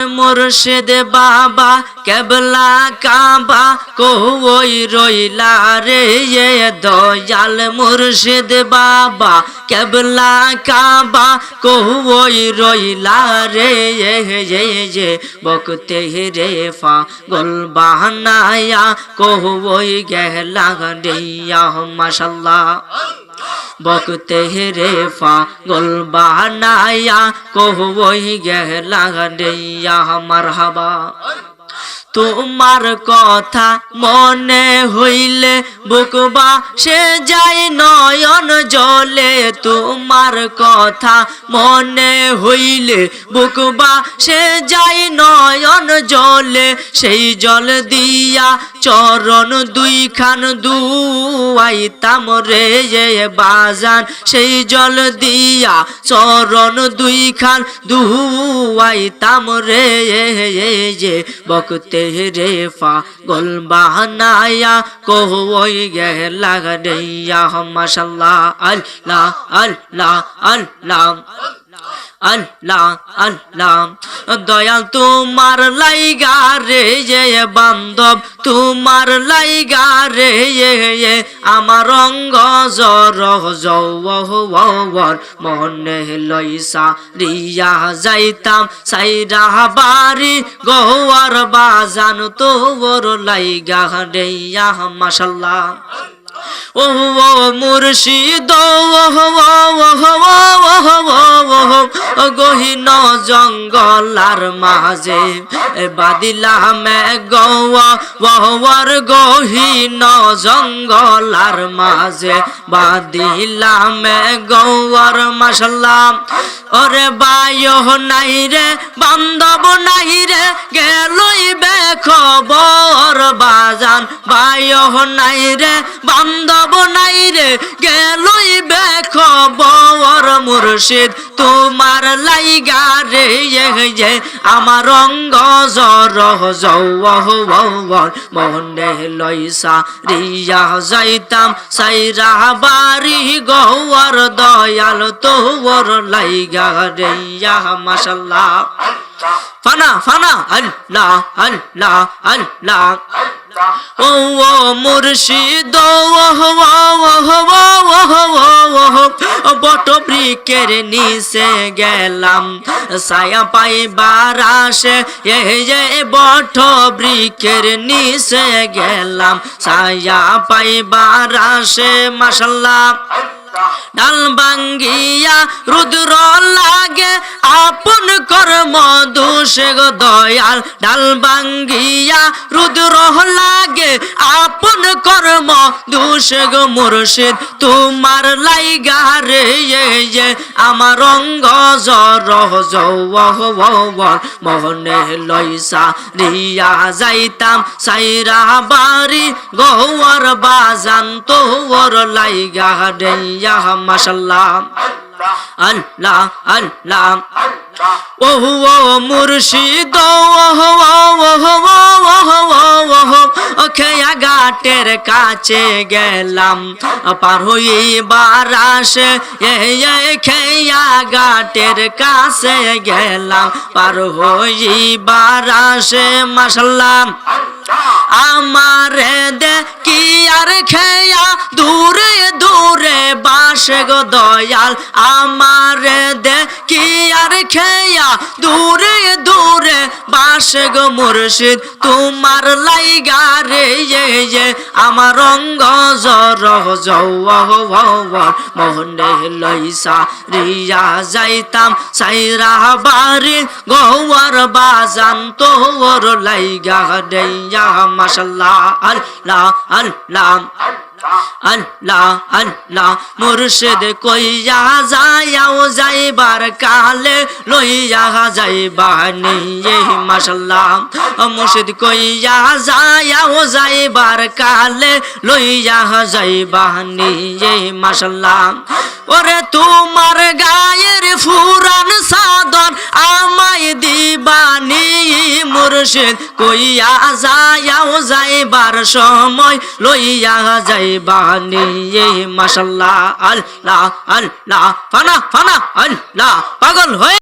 मुर्शिद बाबा केबला काबा कोई रोइला रे ये दयाल मुर्शिद बाबा केबला काबा कोई रोइला रे ये बकते रे पागल बनाया कोई गहला दिया माशाल्लाह बकते रे पागल बनाया कोई गहला दिया मरहबा তোমার কথা মনে হইলে বুকবা সে যায় নয়ন জলে তোমার কথা মনে হইলে বুকবা সে যায় নয়ন জলে সেই জল দিয়া চরণ দুইখান দুয়াইতাম রে বাজান সেই জল দিয়া চরণ দুইখান দুয়াইতাম রে বকতে रे पागल बनाया कोई गहला दिया माशाल्लाह अल्लाह अल्लाह अल्लाह अल्लाह अल्लाह दयाल तुम्हार लाइगा रे ये बांधव तुम्हार लाइगा रे ये आमार अंग जर जौवर मने लइसा रिया जाइताम साइरा बारी गौर बाजान तोर लाइगा रे माशाल्लाह ओ मुर्शिद गहीन जंगलार माझे बादिला में गौर गहीन जंगलार माझे बादिला में गौर माशाल्लाह ओरे बायो नाई रे बांधव नाई रे गेलई बेखबर बाजान बायो नाई रे बांधव नाई रे गेलई बेखबर मुर्शिद तुम्हार लाइगा रे ये आमार अंग जर जौवर मने लइसा रिया जाइताम साइरा बारी गौर दयाल तोर लाइगा रे माशाल्लाह फाना फाना अल्लाह अल्लाह अल्लाह ओ मुर्शिद बट बृक्षेर नीचे गेलाम छाया पाइबार आशे बट बृक्षेर नीचे गेलाम छाया पाइबार आशे माशाल्लाह डाल भांगिया रुद्र लागे आपन कर्म दोषे गो दयाल डाल भांगिया रुद्र लागे आपन कर्म दोषे गो मुर्शिद तुम्हार लाइगा रे ये आमार अंग जर जौवर मने लइसा रिया जाइताम साइरा बारी गौर बाजान तोर लाइगा रे माशाल्लाह अल्लाह अल्लाह ओ मुर्शिद खेया घाटेर काछे गेलाम पार हइबार आशे खेया घाटेर काछे गेलाम पार हइबार आशे माशाल्लाह आमारे देखी आर खेया दूरे दूरे बासे गो दयाल आमारे देखी आर खेया दूरे दूरे बासे गो मुर्शिद तुम्हार लाइगा रे ये आमार अंग जर जौवर मने लइसा रिया जाइताम साइरा बारी गौर बाजान तोर लाइगा रे माशाल्लाह अल्लाह अल्लाह अल्लाह अल्लाह मुर्शिद कइया जायाओ जाइबार काले लइया जाइबानी ये माशाल्लाह मुर्शिद कइया जायाओ जाइबार काले लइया जाइबानी ये माशाल्लाह ओरे तुम्हार गाয়ের ফুরান সাদর আমায় দিবানি মুর্শিদ কইয়া যাও যাইবার সময় লইয়া যাইবানি মাশাআল্লাহ আল্লাহ আল্লাহ ফানা ফানা আল্লাহ পাগল হয়ে